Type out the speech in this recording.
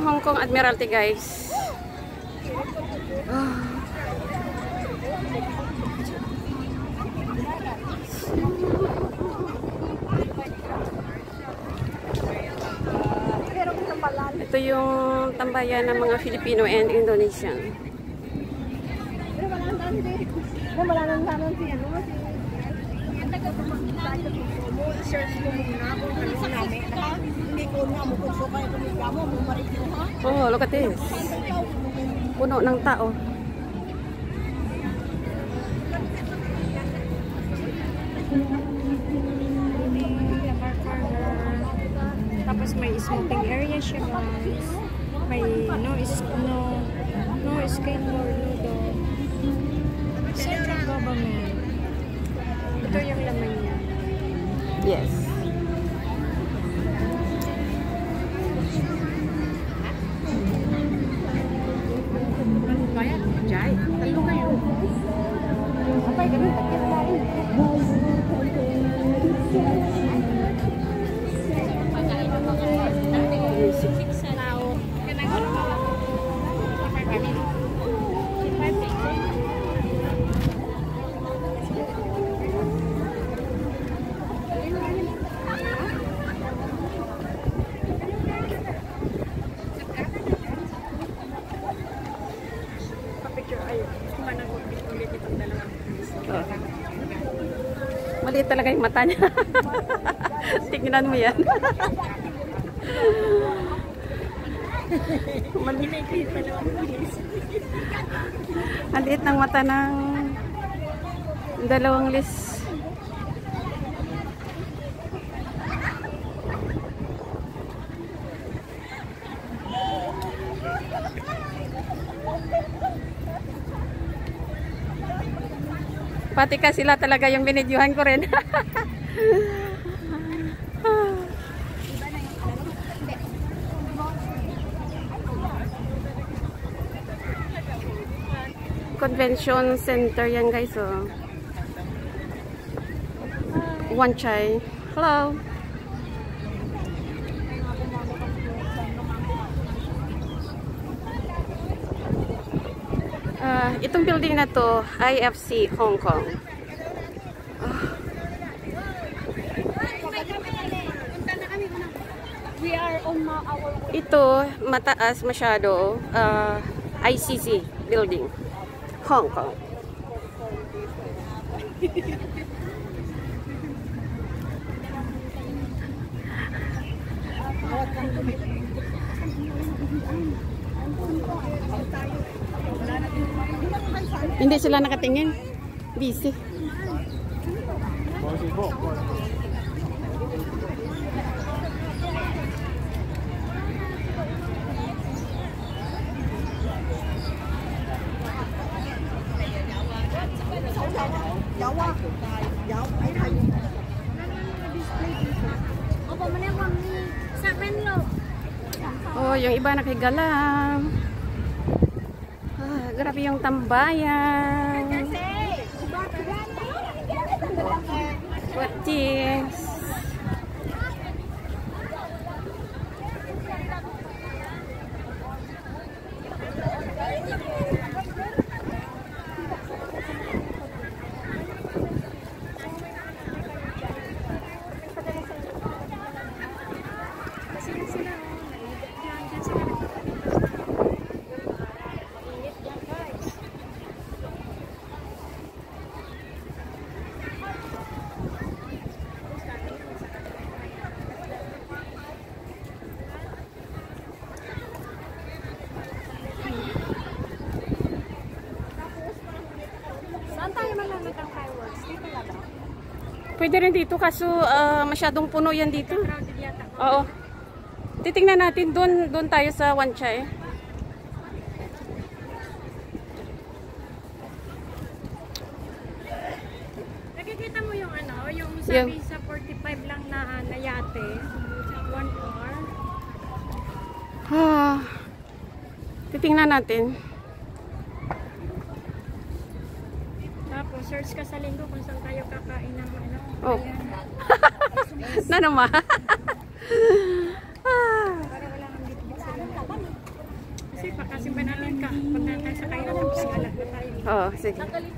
Hong Kong Admiralty, guys. Ito yung tambayan ng mga Filipino and Indonesian. Wala nang tanong si ano, search mo muna kung ano namin. Hindi ko nga mo kung sukay kung ikaw mo, marito ha? Oh, look at this. Puno ng tao. Tapos may smoking area siya, guys. May no skin or nudo. Central government. Ito yung laman niya. Yes. Kaya, Jai. Talo kayo. Apay, ganun. Takit tayo. Maliit talaga yung mata niya. Tingnan mo yan. Maliit ng mata ng dalawang lis. Pati ka sila talaga yung binidyohan ko rin. Convention center yan, guys. Oh. Wan Chai. Hello. Itong building na to, IFC Hong Kong. Ito, mataas masyado. ICC building, Hong Kong. Hindi sila nakatingin. Busy. Oh, yung iba nakahiga lang. Grabe yung tambayan. What is? Pwede rin dito kaso masyadong puno yan dito. Oo. Titingnan natin doon tayo sa Wan Chai. Nakikita mo yung ano, yung sabi sa 45 lang na yate. 1 hour. Titingnan natin. Tapos search ka sa linggo kung saan tayo kakain ng ano. Oh. Na naman. Para wala kang bitbit sa wala na tayo. Oo, sige. Tanggalin